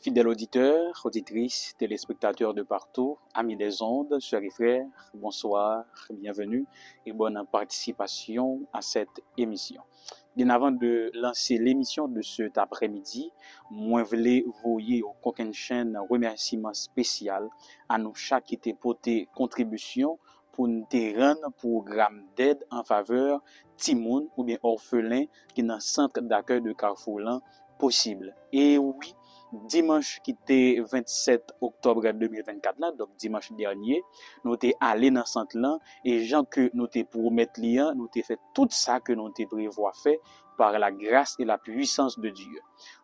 Fidèles auditeurs, auditrices, téléspectateurs de partout, amis des ondes, sœurs et frères, bonsoir, bienvenue et bonne participation à cette émission. Bien avant de lancer l'émission de cet après-midi, moi voulais voyer au coquin chaîne remerciement spécial à nous chaque qui t'ait porté contribution pour nous rendre un programme d'aide en faveur Timoun ou bien orphelin qui est dans le centre d'accueil de Carrefourlan possible. Et oui, dimanche qui était 27 octobre 2024 là, donc dimanche dernier, nous étions allés dans ce centre là et gens que nous étions pour mettre lien, nous étions fait tout ça que nous étions prévu faire par la grâce et la puissance de Dieu.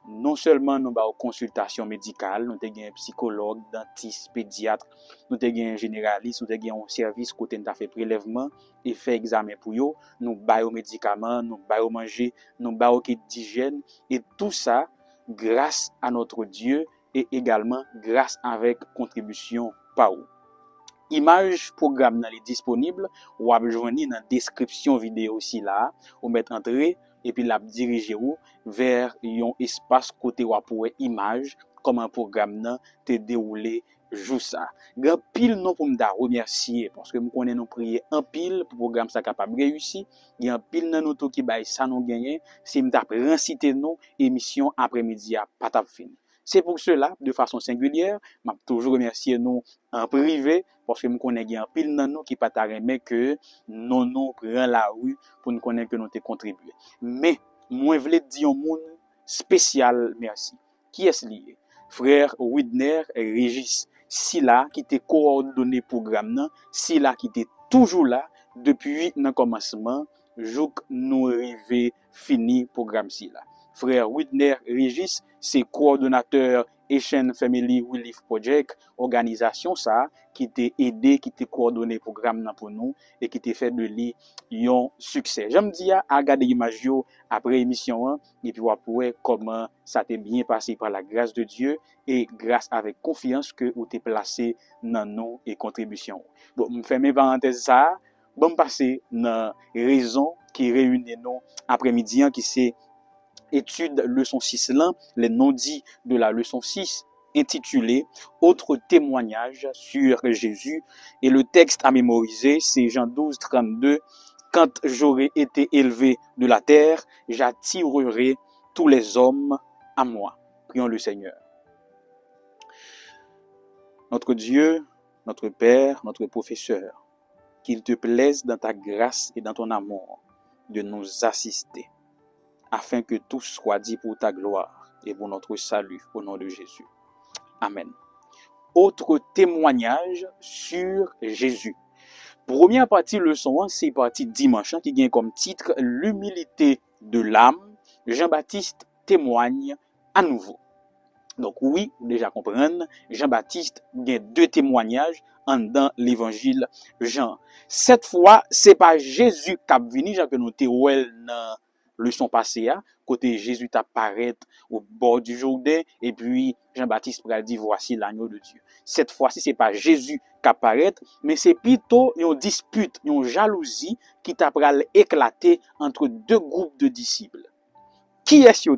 Non seulement nous avons consultation médicale, nous avons un psychologue, dentiste, pédiatre, nous avons un généraliste, nous avons un service côté nous fait prélèvement et fait examen pour eux, nous avons médicaments, nous avons manger, nous avons kit d'hygiène et tout ça grâce à notre Dieu et également grâce avec contribution par vous. Image programme est disponible ou à joindre dans la description vidéo aussi là, ou mettre entrer et puis la diriger ou vers un espace côté ou pour image comment programme nan te déroulé jour ça. Grand pile non pour me remercier parce que me connais nous prier en pile pour programme ça capable réussir. Il y a un pile nan nous qui bail ça nous gagner, si me t'a reciter nous émission après-midi à pas t'a fini. C'est pour cela, de façon singulière, m'a toujours remercier nous en privé parce que me connais un pile nan nous qui pas t'a remet que non prend la rue pour nous connaître que nous te contribuer. Mais moi voulais dire un monde spécial merci. Qui est-ce lié? Frère Widner et Régis Silla qui te coordonné programme nan, Silla qui était toujours là depuis le commencement, jour nous arrivé fini programme Silla. Frère Widner Régis, c'est coordonnateur Asian Family Relief Project, organisation ça qui t'a aidé, qui t'a coordonné programme nan pour nous et qui t'a fait de lui un succès. J'aime dire à regarder l'image après émission 1 et puis voir comment ça t'est bien passé par la grâce de Dieu et grâce avec confiance que vous t'es placé dans nous et contribution. Bon, me fermer parenthèse ça, bon passer dans raison qui réunit nous après-midi qui c'est étude leçon 6 là, les non-dits de la leçon 6 intitulé Autre témoignage sur Jésus et le texte à mémoriser c'est Jean 12 32. Quand j'aurai été élevé de la terre, j'attirerai tous les hommes à moi. Prions le Seigneur. Notre Dieu, notre Père, notre professeur, qu'il te plaise dans ta grâce et dans ton amour de nous assister, afin que tout soit dit pour ta gloire et pour notre salut, au nom de Jésus. Amen. Autre témoignage sur Jésus. Première partie leçon 1, c'est partie dimanche qui gagne comme titre l'humilité de l'âme. Jean-Baptiste témoigne à nouveau. Donc oui, déjà comprendre, Jean-Baptiste gagne deux témoignages dans l'évangile Jean. Cette fois, c'est pas Jésus qui a venu, Jean que nous te dans leçon passée côté Jésus t'apparaît au bord du Jourdain et puis Jean-Baptiste va dire voici l'agneau de Dieu. Cette fois-ci c'est pas Jésus qui apparaît mais c'est plutôt une dispute, une jalousie qui t'a éclaté entre deux groupes de disciples. Qui est-ce que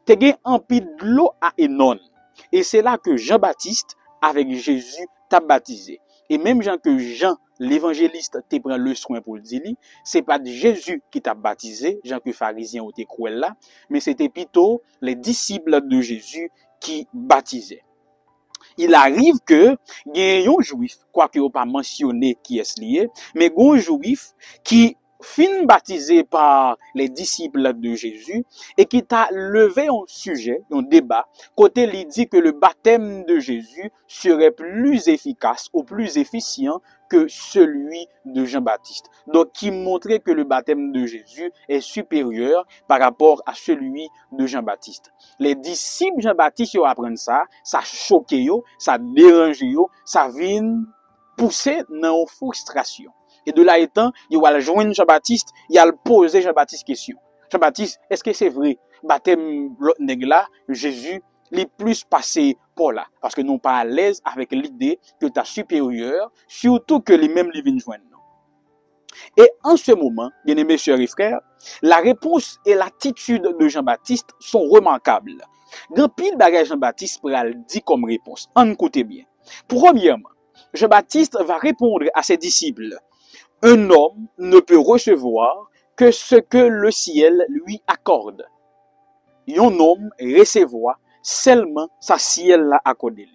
te gen en pile de l'eau à Enon et c'est là que Jean-Baptiste avec Jésus t'a baptisé. Et même Jean que Jean l'évangéliste te prend le soin pour le dire, c'est pas Jésus qui t'a baptisé, Jean que pharisien ou te cruel là, mais c'était plutôt les disciples de Jésus qui baptisaient. Il arrive que il y a un juif, quoique on pas mentionné qui est lié, mais un juif qui fin baptisé par les disciples de Jésus et qui t'a levé un sujet, un débat, côté il dit que le baptême de Jésus serait plus efficace ou plus efficient que celui de Jean-Baptiste. Donc, qui montrait que le baptême de Jésus est supérieur par rapport à celui de Jean-Baptiste. Les disciples Jean-Baptiste, ils apprennent ça choqué yo, ça dérange yo, ça vient poussé dans une frustration. Et de là étant, il va joindre Jean-Baptiste, il va poser Jean-Baptiste question. Jean-Baptiste, est-ce que c'est vrai, baptême l'autre nègre là, Jésus, les plus passé par là? Parce que nous pas à l'aise avec l'idée que tu as supérieur, surtout que les mêmes les viennent joindre. Et en ce moment, bien aimés sœurs et frères, la réponse et l'attitude de Jean-Baptiste sont remarquables. Grand pile bagage Jean-Baptiste pral dit comme réponse. En écoutez bien. Premièrement, Jean-Baptiste va répondre à ses disciples. Un homme ne peut recevoir que ce que le ciel lui accorde. Un homme recevoir seulement sa ciel l'a accordé.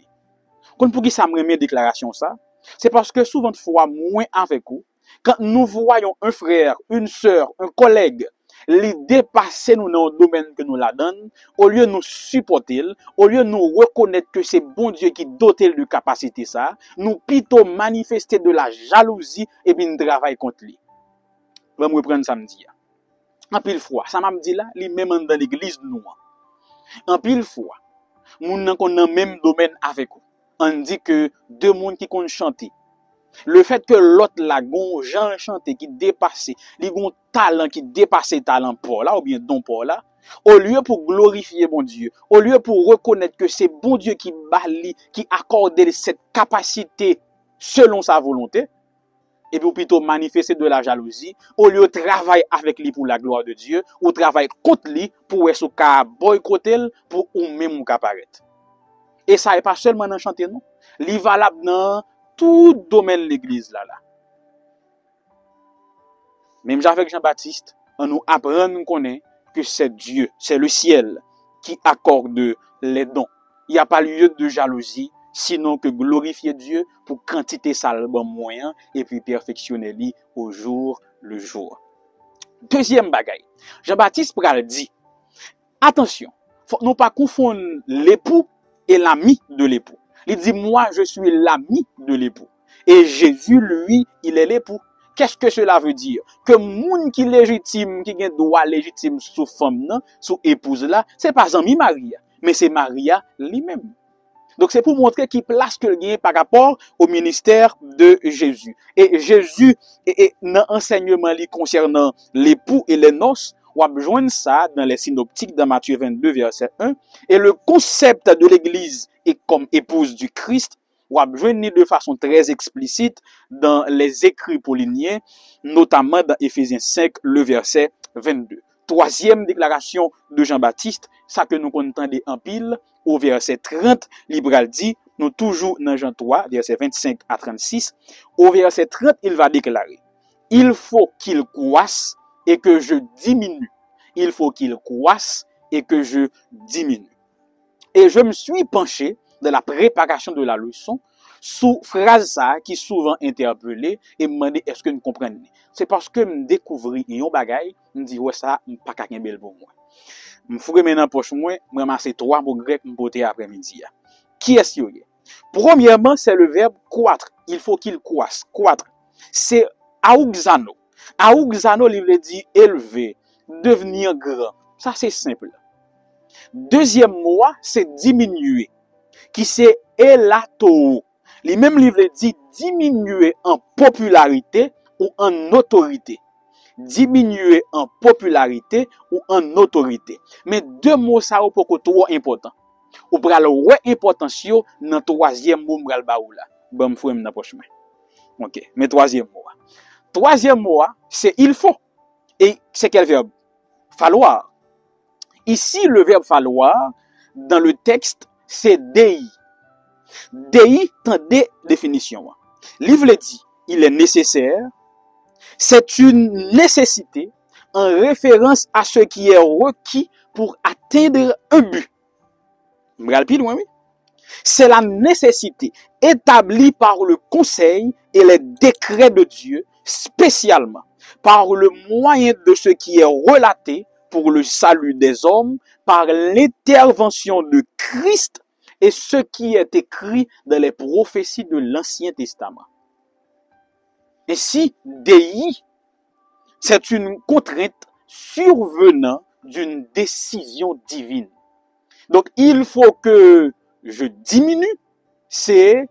Quand pour qui ça me remet déclaration ça, c'est parce que souvent de fois moins avec vous, quand nous voyons un frère, une sœur, un collègue, les dépasser nous dans le domaine que nous la donne, au lieu de nous supporter, au lieu de nous reconnaître que c'est bon Dieu qui dote de capacité ça, nous plutôt manifester de la jalousie et puis nous travailler contre lui. Je vais me reprendre samedi. En pile fois, ça m'a dit là, lui même dans l'église nous. En pile fois, nous sommes dans le même domaine avec vous. On dit que deux mondes qui comptent chanter. Le fait que l'autre la gon Jean chanté qui dépasse, li gon talent qui dépasse talent Paul là ou bien don Paul là, au lieu pour glorifier bon Dieu, au lieu pour reconnaître que c'est bon Dieu qui bali, qui accorde cette capacité selon sa volonté, et puis plutôt manifester de la jalousie, au lieu de travailler avec lui pour la gloire de Dieu, ou travailler contre lui pour être ka boycotter pour ou même ou ka paraître. Et ça n'est pas seulement dans chanter non, li valable dans tout domaine de l'église là. Même avec Jean-Baptiste, on nous apprend, nous connaît que c'est Dieu, c'est le ciel qui accorde les dons. Il n'y a pas lieu de jalousie, sinon que glorifier Dieu pour quantité salbon moyen et puis perfectionner lui au jour le jour. Deuxième bagaille, Jean-Baptiste pral dit, attention, faut nous pas confondre l'époux et l'ami de l'époux. Il dit, moi, je suis l'ami de l'époux. Et Jésus, lui, il est l'époux. Qu'est-ce que cela veut dire? Que moun qui légitime, qui a droit légitime sous femme, sous épouse là, c'est pas ami Maria, mais c'est Maria lui-même. Donc c'est pour montrer qu'il place que le gain par rapport au ministère de Jésus. Et Jésus, et dans l'enseignement concernant l'époux et les noces, on va joindre ça dans les synoptiques dans Matthieu 22, verset 1. Et le concept de l'Église est comme épouse du Christ, on va joindre de façon très explicite dans les écrits pauliniens, notamment dans Éphésiens 5, le verset 22. Troisième déclaration de Jean-Baptiste, ça que nous entendons en pile, au verset 30, Libral dit, nous toujours dans Jean 3, verset 25 à 36, au verset 30, il va déclarer, il faut qu'il croisse et que je diminue. Il faut qu'il croisse et que je diminue. Et je me suis penché dans la préparation de la leçon sous phrase ça qui souvent interpellée et me demandé est-ce que nous comprenons. C'est parce que me découvrir un bagay, me dit ouais ça pas quelqu'un bel pour moi. Me fourer maintenant poche moi, me ramasser trois mots grecs me porter après-midi. Qui est-ce que premièrement, c'est le verbe croître. Il faut qu'il croisse. Croître. C'est auxano. Auxano, il veut dire élever, devenir grand. Ça, c'est simple. Deuxième mot, c'est diminuer. Qui c'est elato. Lui-même, il veut dire diminuer en popularité ou en autorité. Diminuer en popularité ou en autorité. Mais deux mots, ça, c'est beaucoup trop important. Ou pral ouais importance dans troisième mot m'ral ba ou là. Bon m'fou m'nan poche main. OK, mais troisième mot. Troisième mot c'est il faut. Et c'est quel verbe? Falloir. Ici le verbe falloir dans le texte c'est dei. Dei dans des définitions. Livre dit, il est nécessaire, c'est une nécessité en référence à ce qui est requis pour atteindre un but. Oui. C'est la nécessité établie par le conseil et les décrets de Dieu, spécialement par le moyen de ce qui est relaté pour le salut des hommes, par l'intervention de Christ et ce qui est écrit dans les prophéties de l'Ancien Testament. Ainsi, Dei, c'est une contrainte survenant d'une décision divine. Donc, il faut que je diminue, c'est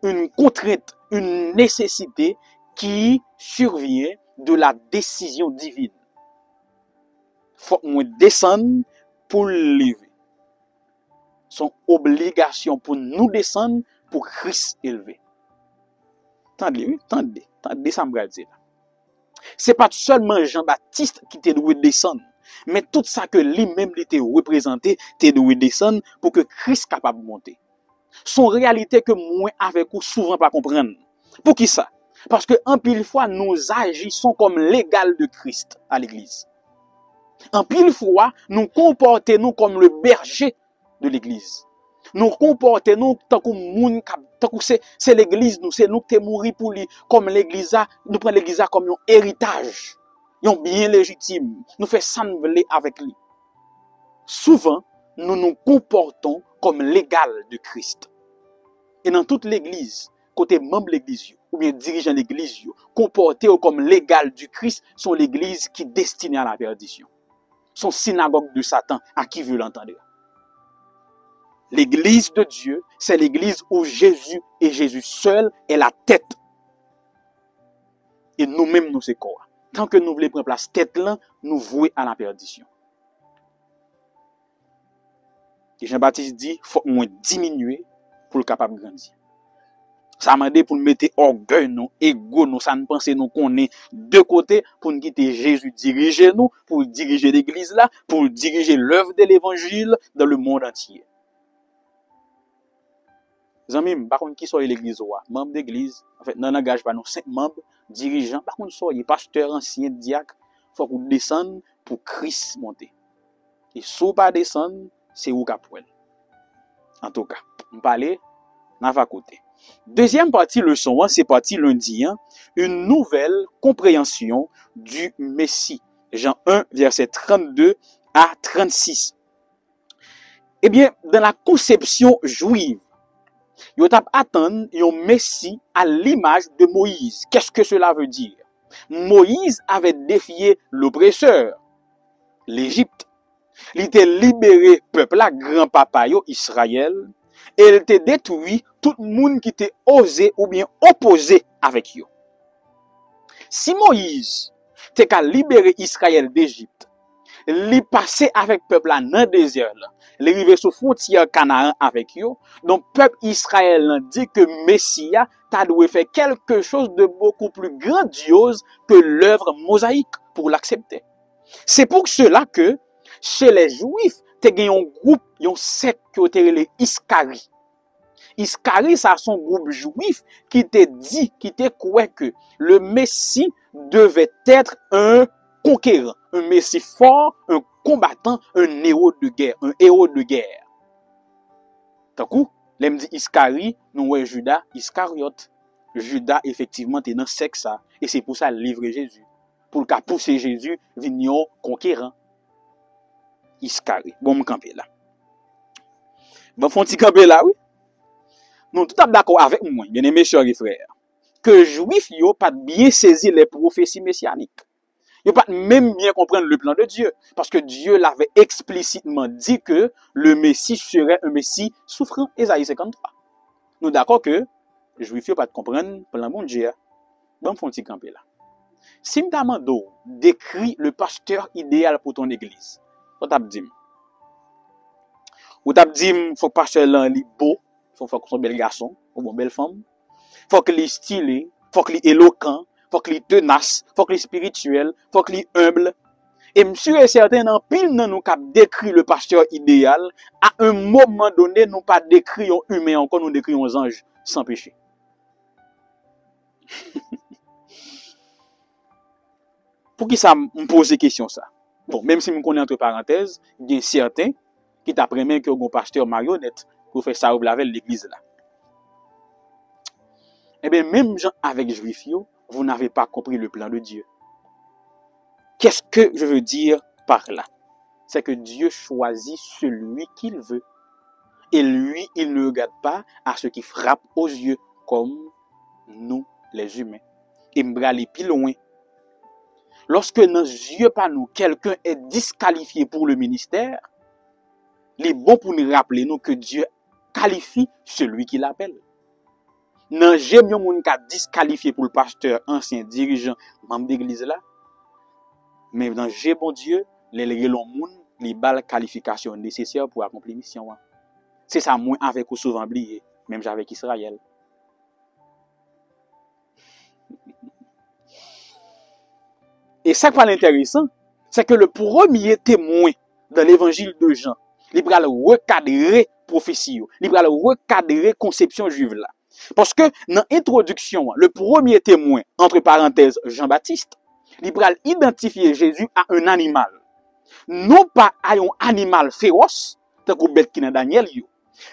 une contrainte une nécessité qui survient de la décision divine. Faut que nous descendre pour lever. Son obligation pour nous descendre pour Christ élever. Tendez, oui, tendez ça me dire. C'est pas seulement Jean-Baptiste qui te doit descendre, mais tout ça que lui-même était représenté, te doit descendre pour que Christ capable de monter. Son réalité que moi avec vous souvent pas comprendre. Pour qui ça? Parce que en pile fois nous agissons comme l'égal de Christ à l'église. En pile fois nous comportons comme le berger de l'église. Nous comportons tant que moun tant que c'est l'église nous, c'est nous qui mourir pour lui comme l'église nous prenons l'église comme un héritage, un bien légitime. Nous fait sembler avec lui. Souvent nous nous comportons comme l'égal de Christ. Et dans toute l'église, côté membre de l'église ou bien dirigeant de l'église, comportés comme l'égal du Christ, sont l'église qui est destinée à la perdition. Sont synagogue de Satan à qui veut l'entendre. L'église de Dieu, c'est l'église où Jésus et Jésus seul est la tête. Et nous-mêmes, nous c'est quoi? Tant que nous voulons prendre place tête là, nous vouer à la perdition. Et Jean-Baptiste dit, faut moins diminuer pour le capable de grandir. Ça m'a dit pour nous mettre orgueil, nous, ego, nous, ça ne pense nous qu'on est de côté pour nous quitter Jésus diriger nous, pour diriger l'église là, pour diriger l'œuvre de l'évangile dans le monde entier. Zami, par contre, qui soit l'église ou membre d'église, en fait, non engage pas nous 5 membres, dirigeants, par contre, soyez pasteur, ancien, diacre, faut qu'on descende pour Christ monter. Et si vous pas descendre, c'est où qu'à poil. En tout cas, on parle, on va côté. Deuxième partie leçon, c'est partie lundi, une nouvelle compréhension du Messie. Jean 1, verset 32 à 36. Eh bien, dans la conception juive, yo tap attendre un Messie à l'image de Moïse. Qu'est-ce que cela veut dire? Moïse avait défié l'oppresseur, l'Égypte. Il était libéré peuple là, grand-papa yo Israël, et il était détruit tout le monde qui était osé ou bien opposé avec yo. Si Moïse t'es qu'à libérer Israël d'Égypte, il passait avec peuple là dans le désert là, il arrivé sur frontière Canaan avec yo, donc peuple Israël dit que Messia t'a dû faire quelque chose de beaucoup plus grandiose que l'œuvre mosaïque pour l'accepter. C'est pour cela que chez les Juifs, t'es gagné un groupe, un secte qui était les Iscari. Iscari, ça son groupe juif qui te dit, qui te croit que le Messie devait être un conquérant, un Messie fort, un combattant, un héros de guerre, Tant coup, l'aime dit Iscari, nous ouais Judas Iscariote. Judas effectivement t'es dans secte ça et c'est pour ça livrer Jésus. Pour le cas pousser Jésus vignon conquérant. Iscari. Bon, me camper là. Bon, font petit camper là, oui. Nous tout d'accord avec moi, bien aimés chers et frères, que juifs yo pas bien saisi les prophéties messianiques. Yo pas même bien comprendre le plan de Dieu, parce que Dieu l'avait explicitement dit que le Messie serait un Messie souffrant. Ésaïe 53. Nous d'accord que juifs yo pas comprendre le plan de Dieu. Bon, font petit camper là. Si m'tamando décrit le pasteur idéal pour ton église, ou t'ap dit, faut que pasteur là li beau, faut que son bel garçon, ou bon belle femme, faut que li stylé, faut que li éloquent, faut que li tenace, faut que li spirituel, faut que li humble. Et monsieur est certain dans pile nan nous cap décrit le pasteur idéal, à un moment donné nous pas décrit un humain encore, nous décrit un ange sans péché. Pour qui ça me pose ces questions ça? Bon, même si je connais entre parenthèses, il y a certains qui t'apprennent que un pasteur marionnette pour faire ça ou avec l'église là. Eh bien, même gens avec juifs, vous n'avez pas compris le plan de Dieu. Qu'est-ce que je veux dire par là? C'est que Dieu choisit celui qu'il veut. Et lui, il ne regarde pas à ce qui frappe aux yeux comme nous, les humains. Et me aller plus loin. Lorsque dans nos yeux pas nous, quelqu'un est disqualifié pour le ministère, il est bon pour nous rappeler nous que Dieu qualifie celui qui l'appelle. Nan j'aime yon moun ka disqualifié pour le pasteur ancien dirigeant membre d'église là. Mais dans j'ai bon Dieu, les relon moun li bal qualification nécessaire pour accomplir mission. C'est ça moi avec ou souvent oublié, même avec Israël. Et ça qui est intéressant, c'est que le premier témoin dans l'évangile de Jean, il va recadrer prophétie, il va recadrer conception juive là. Parce que dans l'introduction, le premier témoin, entre parenthèses Jean-Baptiste, il va identifier Jésus à un animal. Non pas à un animal féroce, tant que bête qui dans Daniel,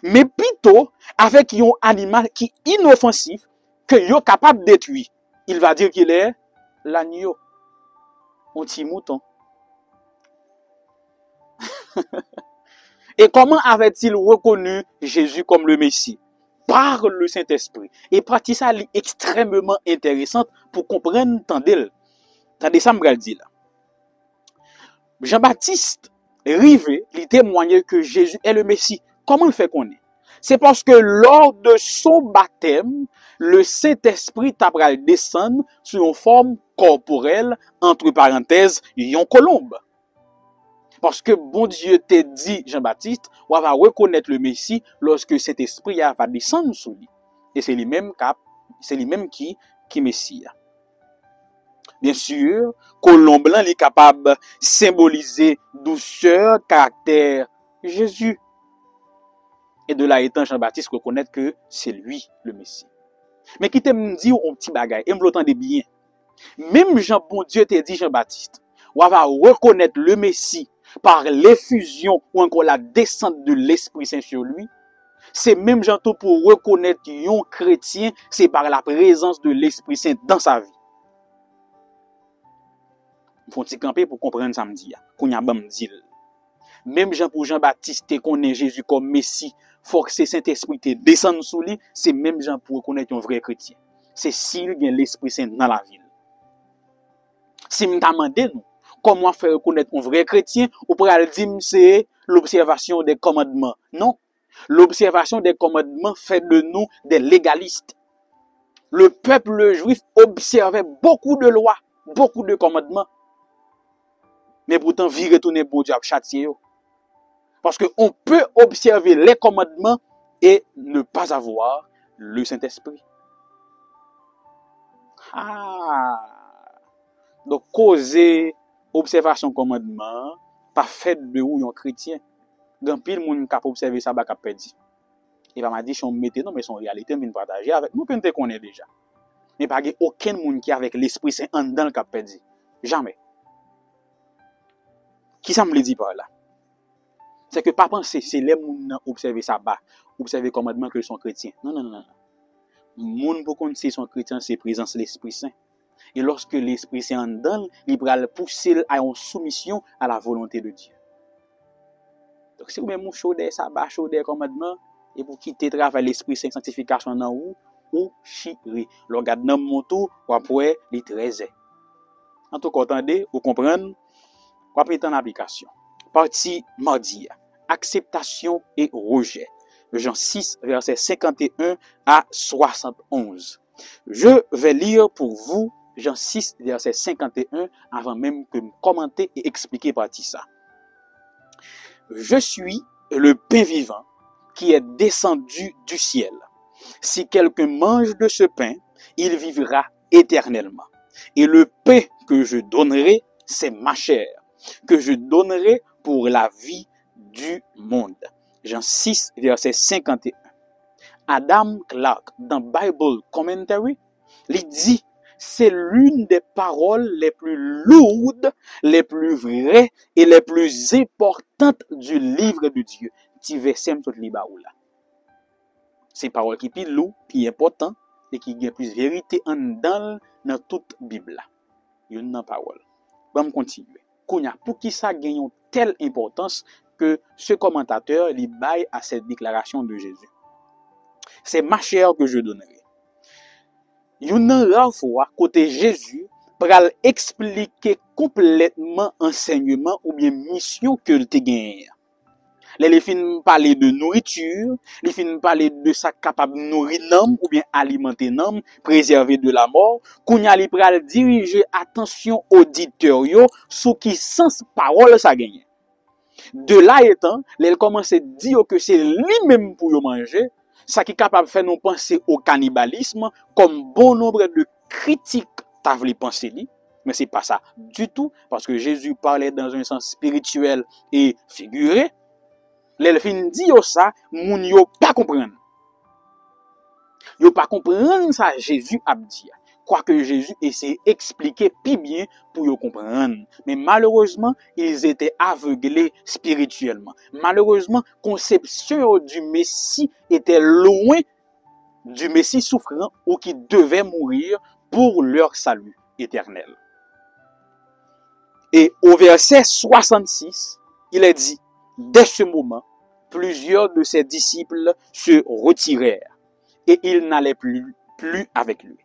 mais plutôt avec un animal qui est inoffensif, que yo capable de détruire. Il va dire qu'il est l'agneau, un petit mouton. Et comment avait-il reconnu Jésus comme le Messie? Par le Saint-Esprit. Et pratique ça est extrêmement intéressante pour comprendre tandel. Tandis ça me dit là. Jean-Baptiste rivé, il témoignait que Jésus est le Messie. Comment il fait qu'on est? C'est parce que lors de son baptême, le Saint-Esprit t'a descendre sur une forme corporelle, entre parenthèses, une colombe. Parce que bon Dieu t'a dit, Jean-Baptiste, on va reconnaître le Messie lorsque cet esprit va descendre sur lui. Et c'est lui-même qui Messie. Bien sûr, colombe blanc est capable de symboliser douceur, caractère, Jésus. Et de là étant, Jean-Baptiste reconnaît que c'est lui le Messie. Mais qui te dit un petit bagay, et me l'entendez bien. Même Jean, bon Dieu t'a dit Jean-Baptiste, on va reconnaître le Messie par l'effusion ou encore la descente de l'Esprit Saint sur lui. C'est même Jean tout pour reconnaître un chrétien, c'est par la présence de l'Esprit Saint dans sa vie. Il faut camper pour comprendre ça me dit. Même Jean pour Jean-Baptiste connaît Jésus comme Messie, faut que Saint-Esprit te descende sur lui, c'est même Jean pour reconnaître un vrai chrétien. C'est s'il y a l'Esprit Saint dans la ville. Si me demandez nous comment faire reconnaître un vrai chrétien, ou pour aller dire c'est l'observation des commandements. Non. L'observation des commandements fait de nous des légalistes. Le peuple juif observait beaucoup de lois, beaucoup de commandements. Mais pourtant, vie retourner pour Dieu à châtier. Parce qu'on peut observer les commandements et ne pas avoir le Saint-Esprit. Donc, causer observation commandement, pas fait de ou un chrétien. Grand pile moun k'ap observer ça ba k'ap perdi. Et m'a dit son mettez non mais son réalité vient partager avec nous que connaît déjà. Mais pas aucun moun qui avec l'Esprit Saint en dans le k'ap perdi. Jamais. Qui ça me le dit par là? C'est que pas penser c'est les moun observer ça ba, observer commandement que sont chrétiens. Non. Moun pour qu'on c'est son chrétien c'est présence de l'Esprit Saint. Et lorsque l'Esprit Saint en donne, il va le pousser à une soumission à la volonté de Dieu. Donc, si vous même chaud des sabbats, chaud des commandements, et pour quitter travail l'Esprit Saint sanctification dans ou chiri. Le regarde dans mon tour, ou après, les 13. En tout cas, attendez, vous comprenez, ou après, en application. Partie mardi, acceptation et rejet. Jean 6, verset 51 à 71. Je vais lire pour vous Jean 6, verset 51, avant même que me commenter et expliquer partie ça. Je suis le pain vivant qui est descendu du ciel. Si quelqu'un mange de ce pain, il vivra éternellement. Et le pain que je donnerai, c'est ma chair, que je donnerai pour la vie du monde. Jean 6, verset 51. Adam Clarke, dans Bible Commentary, il dit, c'est l'une des paroles les plus lourdes, les plus vraies et les plus importantes du livre de Dieu. Ti verset tout li ba ou là. C'est parole qui plus lourd, qui important et qui a plus vérité en dans toute Bible là. Yon nan parole. Bon continuer. Kounya pour qui ça gagne une telle importance que ce commentateur li baille à cette déclaration de Jésus. C'est ma chair que je donnerai. Yon nan rare fois côté Jésus pral expliquer complètement enseignement ou bien mission que te gagne. Les fin parler de nourriture, les fin parler de ça capable nourrir l'homme ou bien alimenter l'homme, préserver de la mort, qu'on y a li pral diriger attention auditeur yo sous qui sens parole ça gagne. De là étant, elle commence à dire que c'est lui-même pour manger, ça qui est capable de faire nous penser au cannibalisme, comme bon nombre de critiques t'as voulu penser li, mais c'est pas ça du tout, parce que Jésus parlait dans un sens spirituel et figuré. L'elfin dit ça, moun yo pas comprendre. Yo pas comprendre ça Jésus a dit. Quoique Jésus essaie d'expliquer plus bien pour yo comprendre. Mais malheureusement, ils étaient aveuglés spirituellement. Malheureusement, conception du Messie était loin du Messie souffrant ou qui devait mourir pour leur salut éternel. Et au verset 66, il est dit, dès ce moment, plusieurs de ses disciples se retirèrent et ils n'allaient plus avec lui.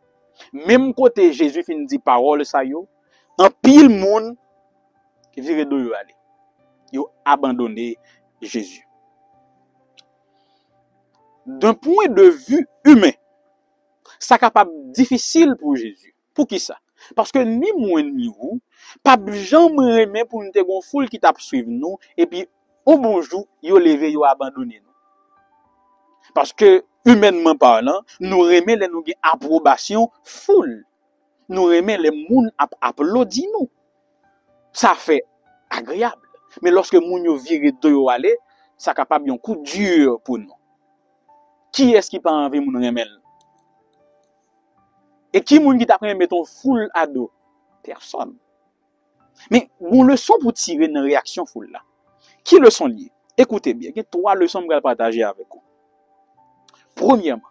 Même côté Jésus fin dit parole ça yo, en pile monde qui vire de yo aller. Yo abandonné Jésus. D'un point de vue humain, ça capable difficile pour Jésus. Pour qui ça? Parce que ni moi ni vous, pas jamais remet pour une gon foule qui t'a suivre nous et puis au bonjour, yo levé yo abandonné nous. Parce que humainement parlant, nous remet les nous approbation foule. Nous remet les moun applaudi nous. Ça fait agréable. Mais lorsque moun yo vire de yo aller, ça capable un coup dur pour nous. Qui est-ce qui pas envie moun remel? Et qui moun qui t'a pris mettre ton foule à dos? Personne. Mais bon leçon pour tirer une réaction foule là. Qui leçon lié? Écoutez bien, il y a 3 leçons que je vais partager avec vous. Premièrement,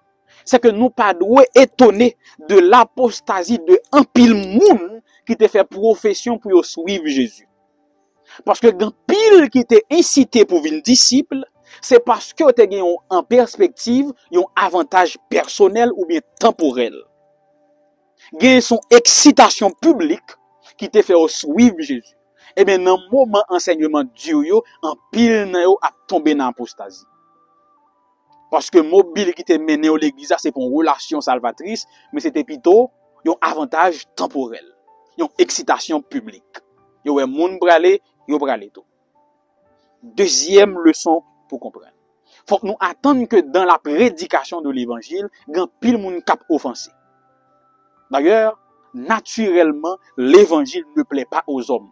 c'est que nous pas doit étonner de l'apostasie de un pile moun qui te fait profession pour suivre Jésus. Parce que un pile qui t'est incité pour venir disciple, c'est parce que tu as en perspective un avantage personnel ou bien temporel. Gain son excitation publique qui te fait suivre Jésus. Et bien dans le moment enseignement Dieu yo, en pile nan yo a tombé dans l'apostasie. Parce que mobile qui te mené à l'église, c'est pour une relation salvatrice, mais c'était plutôt un avantage temporel, une excitation publique. Yo un moun bralé, yo bralé tout. Deuxième leçon pour comprendre. Faut que nous attendre que dans la prédication de l'évangile, grand pile moun cap offensé. D'ailleurs, naturellement, l'évangile ne plaît pas aux hommes.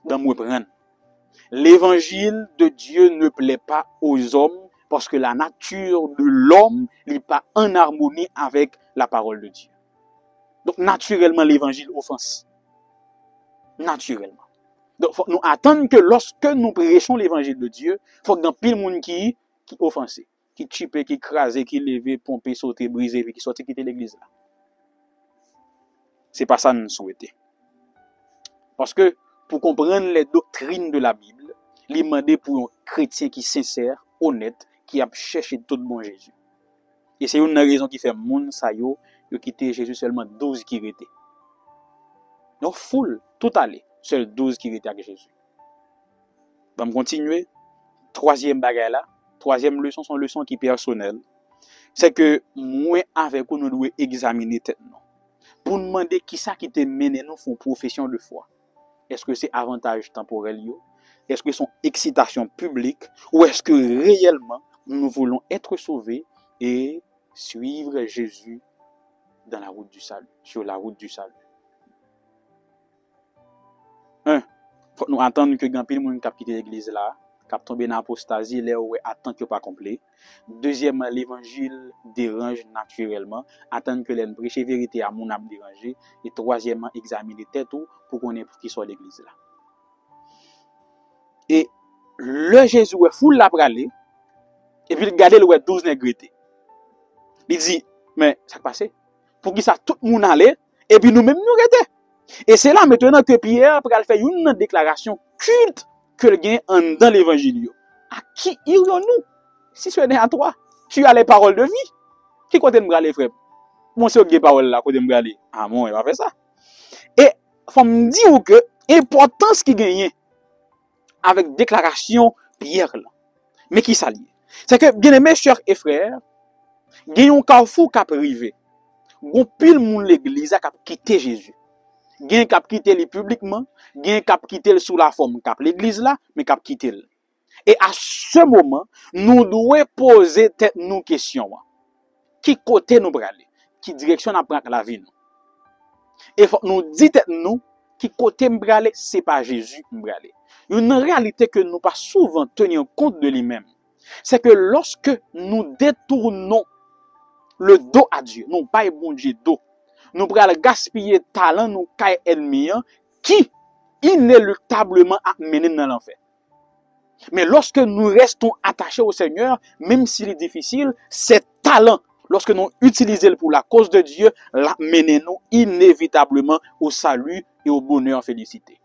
Dans moi prendre. L'évangile de Dieu ne plaît pas aux hommes parce que la nature de l'homme n'est pas en harmonie avec la parole de Dieu. Donc, naturellement, l'évangile offense. Naturellement. Donc, faut nous attendre que lorsque nous prêchons l'évangile de Dieu, faut que dans pile monde qui offensé, qui chipé, qui crasé, qui levé, pompé, sauté, brisé, puis qui sorti quitter l'église là. C'est pas ça que nous souhaitons. Parce que pour comprendre les doctrines de la Bible, il demande pour un chrétien qui est sincère, honnête, qui a cherché tout bon Jésus. Et c'est une raison qui fait moun sa yo quitté Jésus seulement 12 qui étaient. Donc foule, tout allé, seul 12 qui étaient avec Jésus. On va continuer. Troisième bagage là, troisième leçon, son leçon qui est personnelle. C'est que moi avec vous nous devons examiner tête nous. Pour nous demander qui ça qui te mène nous font profession de foi. Est-ce que c'est avantage temporel yo? Est-ce que c'est excitation publique? Ou est-ce que réellement nous voulons être sauvés et suivre Jésus dans la route du salut, sur la route du salut? Faut nous attendre que grand pile moun k'ap quitter l'église là, k'ap tomber dans apostasie là où attend que pas complet. Deuxièmement, l'évangile dérange naturellement, attendre que l'en prêcher vérité à moun ap déranger et troisièmement, examiner tête ou pour qu'on ait qui soit l'église là. Et le Jésus est fou la pralé et puis il regarde le 12 nègreté. Il dit mais ça passe pour qui ça tout moun aller et puis nous même nous rete. Et c'est là maintenant que Pierre pral faire une déclaration culte que le gain dans l'évangile. À qui irions-nous si ce n'est à toi? Tu as les paroles de vie. Qui côté me aller frère? Mon c'est les paroles là côté me aller. Ah bon, il va faire ça. Et faut me dire que importance qui gagne avec déclaration Pierre là. Mais qui s'allie? C'est que, bien aimés chers et frères, il y a un carrefour qui a privé. Gon pile moun l'église qui a quitté Jésus. Gen qui a quitté lui publiquement, gen qui a quitté sous la forme cap l'église là, mais qui a quitté. Et à ce moment, nous devons poser tête nous question. Qui côté nous braler? Qui direction nous prendre la vie nous? Et faut nous dire tête nous qui côté nous braler, c'est pas Jésus nous braler. Une réalité que nous pas souvent tenir compte de lui-même, c'est que lorsque nous détournons le dos à Dieu, non pas bon Dieu dos, nous prenons gaspiller talent nous caille ennemi qui inéluctablement a mené dans l'enfer. Mais lorsque nous restons attachés au Seigneur, même s'il est difficile, ces talents, lorsque nous utilisons pour la cause de Dieu, la mène nous inévitablement au salut et au bonheur, félicité.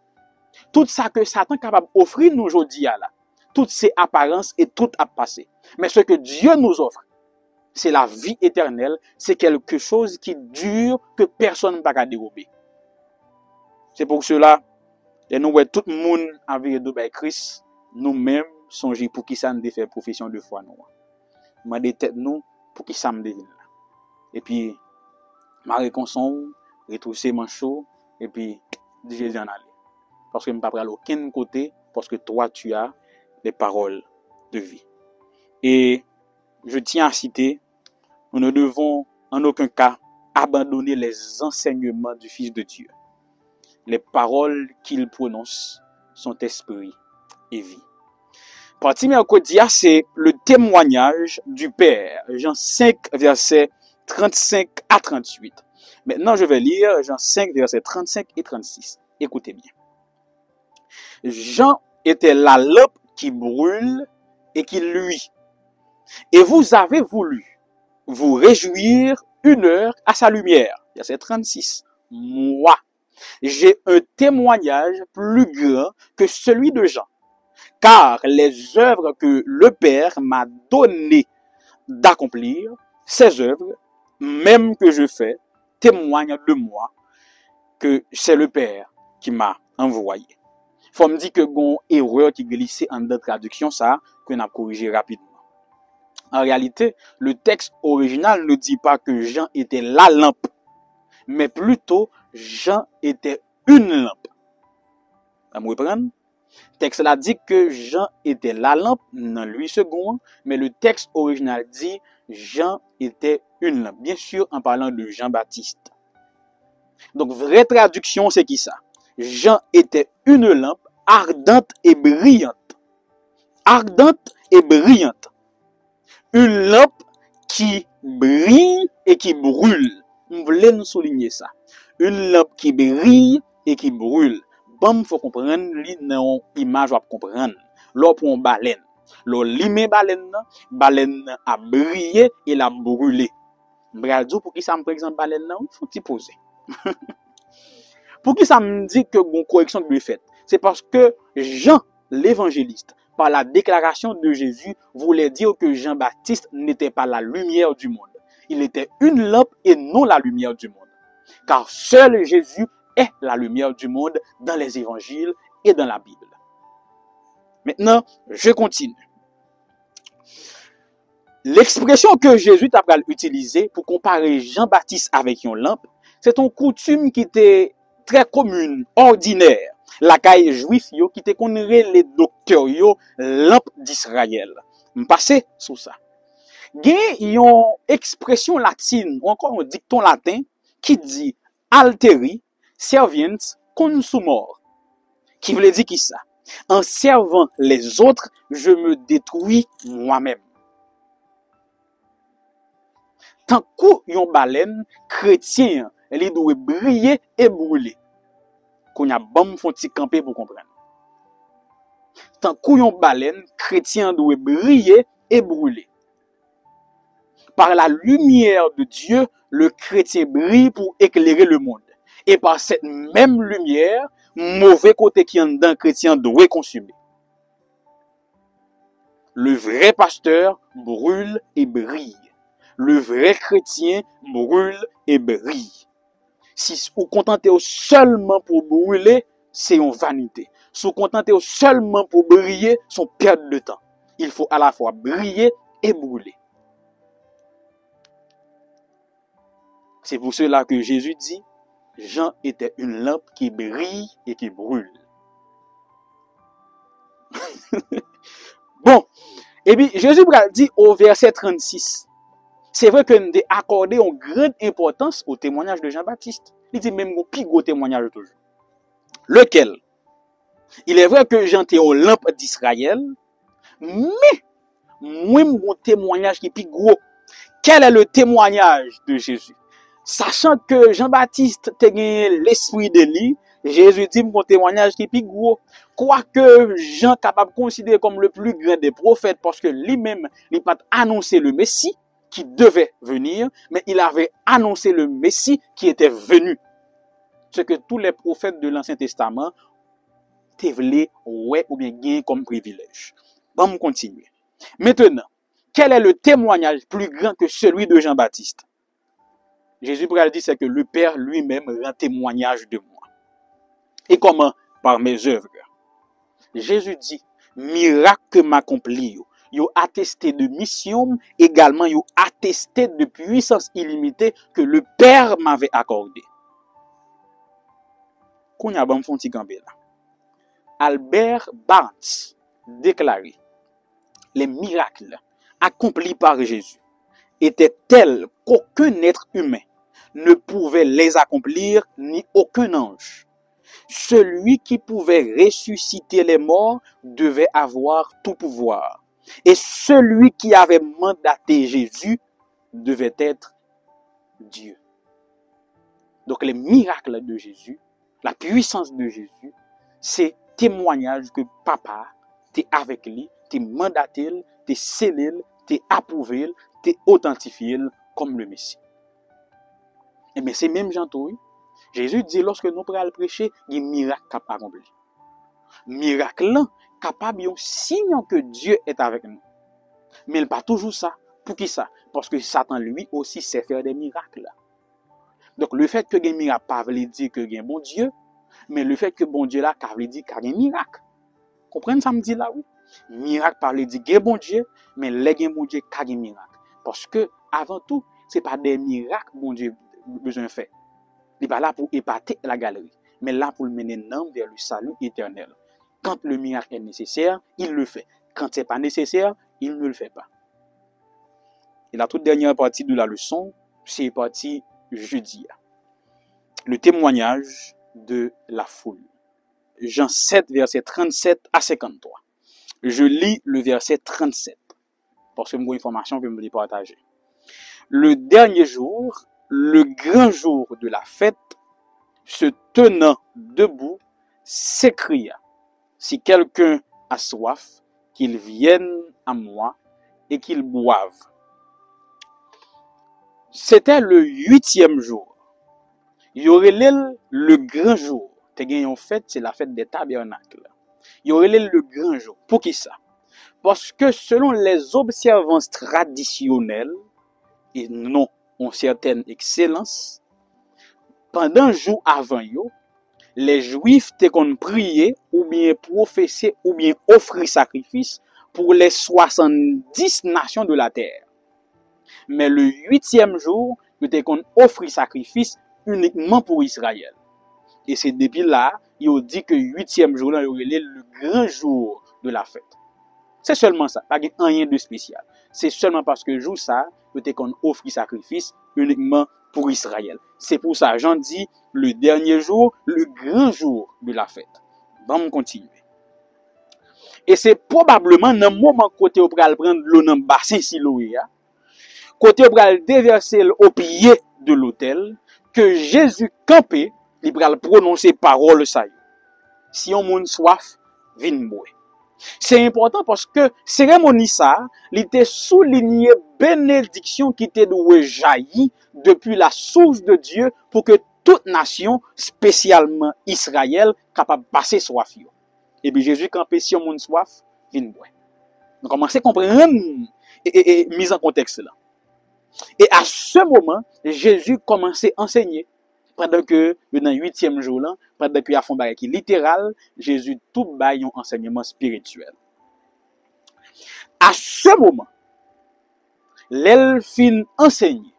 Tout ça que Satan est capable d'offrir nous aujourd'hui là, toutes ces apparences et tout a passé. Mais ce que Dieu nous offre, c'est la vie éternelle, c'est quelque chose qui dure, que personne ne peut pas dérober. C'est pour cela, et nous voyons tout le monde avec de Christ, nous-mêmes, songez pour qui ça nous fait profession de foi nous. Demandez tête nous pour qui ça me devine là. Et puis, ma réconson, retrousser manchot, et puis, dis Jésus en aller. Parce que je ne peux pas aller aucun côté, parce que toi, tu as les paroles de vie. Et je tiens à citer, nous ne devons en aucun cas abandonner les enseignements du Fils de Dieu. Les paroles qu'il prononce sont esprit et vie. Partie mercredi, c'est le témoignage du Père. Jean 5, versets 35 à 38. Maintenant, je vais lire Jean 5, versets 35 et 36. Écoutez bien. Jean était la lampe qui brûle et qui luit. Et vous avez voulu vous réjouir une heure à sa lumière. Verset 36. Moi, j'ai un témoignage plus grand que celui de Jean. Car les œuvres que le Père m'a donné d'accomplir, ces œuvres, même que je fais, témoignent de moi que c'est le Père qui m'a envoyé. Faut me dire que gon erreur qui glissait en deux traductions, ça, qu'on a corrigé rapidement. En réalité, le texte original ne dit pas que Jean était la lampe, mais plutôt Jean était une lampe. Vous comprenez? Le texte là dit que Jean était la lampe, dans 8 secondes, mais le texte original dit Jean était une lampe. Bien sûr, en parlant de Jean-Baptiste. Donc, vraie traduction, c'est qui ça? Jean était une lampe ardente et brillante. Ardente et brillante. Une lampe qui brille et qui brûle. On voulait nous souligner ça. Une lampe qui brille et qui brûle. Bon, faut comprendre, li nan image ou comprendre. L'on pour une baleine. L'on lime baleine a brillé et l'a brûlé. M'bral pour qui ça me présente baleine nan, faut t'y poser. Pour qui ça me dit que bon correction de lui fait? C'est parce que Jean, l'évangéliste, par la déclaration de Jésus, voulait dire que Jean-Baptiste n'était pas la lumière du monde. Il était une lampe et non la lumière du monde. Car seul Jésus est la lumière du monde dans les évangiles et dans la Bible. Maintenant, je continue. L'expression que Jésus a utilisée pour comparer Jean-Baptiste avec une lampe, c'est une coutume qui était très commune, ordinaire. La caille juif yo qui te connaît les docteurs yo lampe d'Israël. M'passe sous ça. Gen yon expression latine ou encore un dicton latin qui dit alteri servient consumor. Qui veut dire qui ça? En servant les autres, je me détruis moi-même. Tant que yon baleine chrétien, elle doit briller et brûler. Qu'on a bon font ti camper pour comprendre. Tant que yon baleine chrétien doit briller et brûler. Par la lumière de Dieu, le chrétien brille pour éclairer le monde. Et par cette même lumière, mauvais côté qui en dedans chrétien doit consumer. Le vrai pasteur brûle et brille. Le vrai chrétien brûle et brille. Si vous contentez seulement pour brûler, c'est une vanité. se contenter seulement pour briller, sont perte de temps. Il faut à la fois briller et brûler. C'est pour cela que Jésus dit, Jean était une lampe qui brille et qui brûle. Bon, et puis Jésus dit au verset 36, c'est vrai que nous avons accordé une grande importance au témoignage de Jean-Baptiste. Il dit même un plus gros témoignage toujours. Lequel? Il est vrai que Jean était aux lampes d'Israël, mais moi, mon témoignage qui est plus gros. Quel est le témoignage de Jésus? Sachant que Jean-Baptiste a l'esprit de lui, Jésus dit mon témoignage qui est plus gros. Quoique Jean est capable de considérer comme le plus grand des prophètes, parce que lui-même, il n'a pas annoncé le Messie qui devait venir, mais il avait annoncé le Messie qui était venu. Ce que tous les prophètes de l'Ancien Testament te voulaient, ouais, ou bien gagner comme privilège. Bon, on continue. Maintenant, quel est le témoignage plus grand que celui de Jean-Baptiste? Jésus dit, c'est que le Père lui-même rend témoignage de moi. Et comment? Par mes œuvres. Jésus dit, miracle que m'accomplit, yo attesté de mission, également yo attesté de puissance illimitée que le Père m'avait accordé. Qu'on y a bon font là. Albert Barnes déclaré, les miracles accomplis par Jésus étaient tels qu'aucun être humain ne pouvait les accomplir, ni aucun ange. Celui qui pouvait ressusciter les morts devait avoir tout pouvoir. Et celui qui avait mandaté Jésus devait être Dieu. Donc les miracles de Jésus, la puissance de Jésus, c'est témoignage que papa, t'es avec lui, t'es mandaté, t'es scellé, t'es approuvé, t'es authentifié comme le Messie. Et bien c'est même Jean Touy. Jésus dit lorsque nous prenons le prêcher, il y a un miracle capable d'accomplir. Miracle là, capable de signe que Dieu est avec nous. Mais il n'est pas toujours ça. Pour qui ça? Parce que Satan lui aussi sait faire des miracles. Donc le fait que il y a un miracle pas veut dire que il y a un bon Dieu, mais le fait que bon Dieu là veut dire qu'il y a un miracle. Comprenez ça me dit là oui? Miracle pas veut dire qu'il y a un bon Dieu, mais il y a un bon Dieu qui a un miracle. Parce que avant tout, c'est pas des miracles bon Dieu besoin faire. Il n'est pas là pour épater la galerie, mais là pour mener l'homme vers le salut éternel. Quand le miracle est nécessaire, il le fait. Quand ce n'est pas nécessaire, il ne le fait pas. Et la toute dernière partie de la leçon, c'est la partie jeudi. Le témoignage de la foule. Jean 7, verset 37 à 53. Je lis le verset 37, parce que c'est une information que je voulais partager. Le dernier jour, le grand jour de la fête, se tenant debout, s'écria, si quelqu'un a soif, qu'il vienne à moi et qu'il boive. C'était le 8e jour. Il y aurait le grand jour. En fait, c'est la fête des tabernacles. Il y aurait le grand jour. Pour qui ça? Parce que selon les observances traditionnelles, et non ont certaine excellence, pendant le jour avant yo, les Juifs te qu'on prier ou bien professer ou bien offrir sacrifice pour les 70 nations de la terre. Mais le 8e jour, ils te qu'on offrir sacrifice uniquement pour Israël. Et c'est depuis là, ils dit que 8e jour là, il y aurait le grand jour de la fête. C'est seulement ça, pas rien de spécial. C'est seulement parce que jour ça, il te qu'on offrir sacrifice uniquement pour Israël. C'est pour ça, Jean dit, le dernier jour, le grand jour de la fête. Bon, on continue. Et c'est probablement dans le moment côté où pral prendre l'eau dans le bassin Siloé, côté où pral déverser au pied de l'autel, que Jésus campé, il pral prononcer parole ça. Si on moun soif, vin boire. C'est important parce que cérémonie ça, il était souligné bénédiction qui était doué jailli depuis la source de Dieu pour que toute nation, spécialement Israël, capable de passer soif. Et puis Jésus campé si on moun soif, vin boire. Donc commencez à comprendre et mise en contexte là. Et à ce moment, Jésus commençait à enseigner. pendant que dans le 8e jour là, pendant que y a font bagay qui littéral, Jésus tout bail un enseignement spirituel. À ce moment, l'elfin enseigné,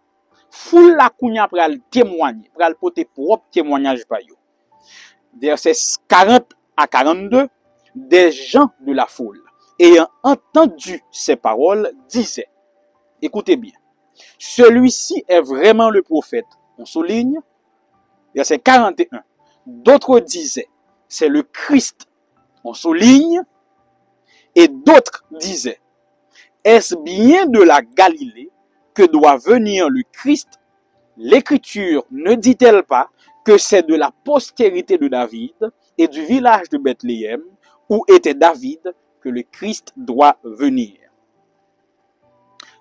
foule la kounya pral témoigner, pral porter propre témoignage par yo. Versets 40 à 42, des gens de la foule, ayant entendu ces paroles, disaient, écoutez bien, celui-ci est vraiment le prophète. On souligne, verset 41. D'autres disaient, c'est le Christ. On souligne. Et d'autres disaient, est-ce bien de la Galilée que doit venir le Christ? L'Écriture ne dit-elle pas que c'est de la postérité de David et du village de Bethléem, où était David, que le Christ doit venir?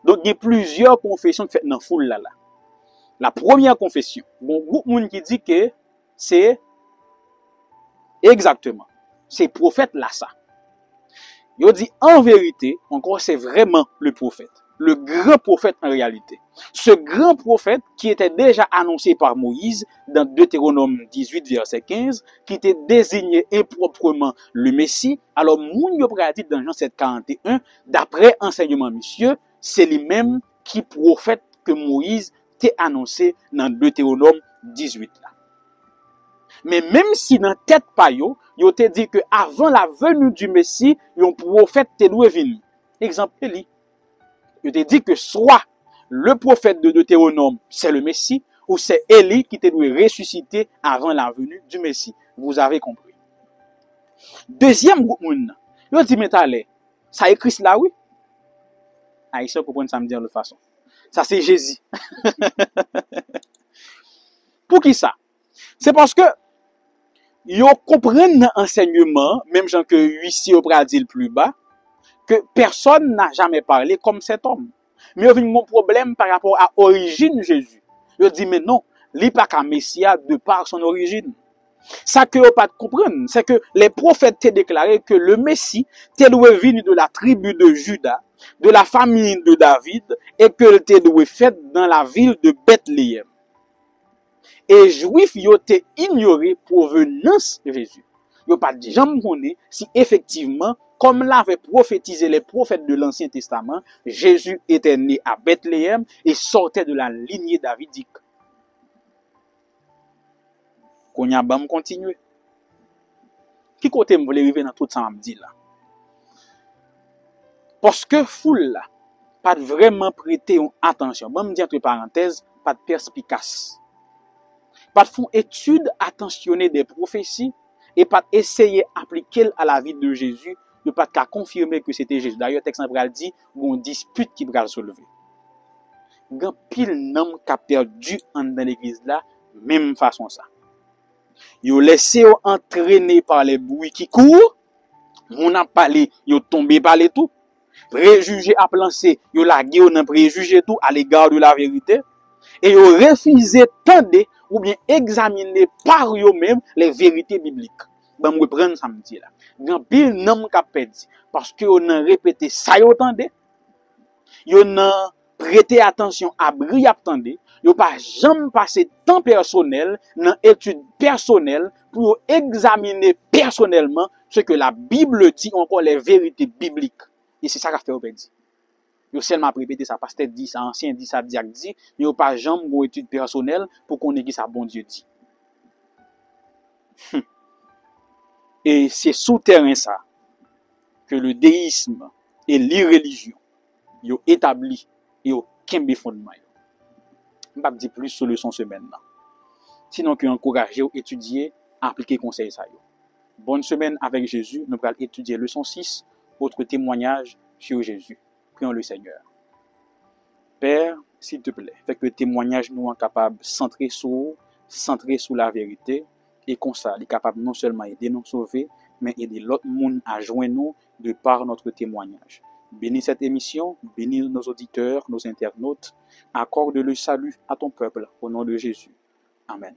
Donc, il y a plusieurs confessions faites dans la foule là. La première confession, bon, beaucoup de monde qui dit que c'est exactement, c'est prophète là ça. Il dit en vérité, encore c'est vraiment le prophète, le grand prophète en réalité. Ce grand prophète qui était déjà annoncé par Moïse dans Deutéronome 18 verset 15, qui était désigné improprement le Messie. Alors moun yo pral dit dans Jean 7:41, d'après enseignement monsieur, c'est lui-même qui prophète que Moïse t'est annoncé dans Deutéronome 18 là. Mais même si dans tête pa yo te dit que avant la venue du Messie, un prophète te doit venir. Exemple li. Yo te dit que soit le prophète de Deutéronome, c'est le Messie, ou c'est Élie qui te doit ressusciter avant la venue du Messie. Vous avez compris. Deuxième groupe moun, yo dit mais t'allez, ça écrit cela oui. Haïtien comprendre ça me dire de façon. Ça c'est Jésus. Pour qui ça? C'est parce que yo comprennent l'enseignement, même gens que huissier au dit le plus bas, que personne n'a jamais parlé comme cet homme. Mais il y a un problème par rapport à l'origine de Jésus. Il dit, mais non, il n'est pas qu'un Messia de par son origine. Ça que vous pas comprendre, c'est que les prophètes t'ont déclaré que le Messie t'est venu de la tribu de Juda, de la famille de David, et que t'est fait dans la ville de Bethléem. Et juifs yo te ignoré provenance de Jésus. Yo pas dit jamais connaît si effectivement comme l'avaient prophétisé les prophètes de l'Ancien Testament, Jésus était né à Bethléem et sortait de la lignée davidique. Qu'on y a bam continuer. Qui côté me voulait arriver dans tout ça me dit là. Parce que foule là pas vraiment prêter attention. Bon me dire entre parenthèses, pas de perspicace. Pas de font étude attentionnée des prophéties et pas essayer d'appliquer à la vie de Jésus, de pas qu'à confirmer que c'était Jésus. D'ailleurs, texte central dit une dispute qui va se lever. Gan pile nom qui a perdu dans l'église là, même façon ça. Yo laissé entraîner par les bruits qui courent, on a parlé, yo tombé par les tout. Préjugé à lancer, yo lagué dans préjugé tout à l'égard de la vérité. Et yo refusé tendre ou bien examiner par eux-mêmes les vérités bibliques. Ben, moi, prendre ça me dit là. Gan pile nom qu'a perdu. Parce que on a répété ça yo tende. Yo n'a prêté attention à bri attendé. Yo pas jamais passé temps personnel dans étude personnelle pour examiner personnellement ce que la Bible dit, encore les vérités bibliques. Et c'est ça qu'a fait au perdu. Yo seulement répéter ça, pasteur dit ça, ancien dit ça, diacre dit, mais yo pas jamais une étude personnelle pour qu'on ait ça bon Dieu dit. Et c'est sous terrain ça que le déisme et l'irreligion yo établi et yo kembe fondement. On va dire plus sur leçon semaine là. Sinon que encourager ou étudier, appliquer conseil ça yo. Bonne semaine avec Jésus, nous allons étudier leçon 6, autre témoignage sur Jésus. Prions le Seigneur. Père, s'il te plaît, fais que le témoignage nous soit capable de centrer sur la vérité, et comme ça, il est capable non seulement d'aider nous sauver, mais aider l'autre monde à joindre nous de par notre témoignage. Bénis cette émission, bénis nos auditeurs, nos internautes, accorde le salut à ton peuple, au nom de Jésus. Amen.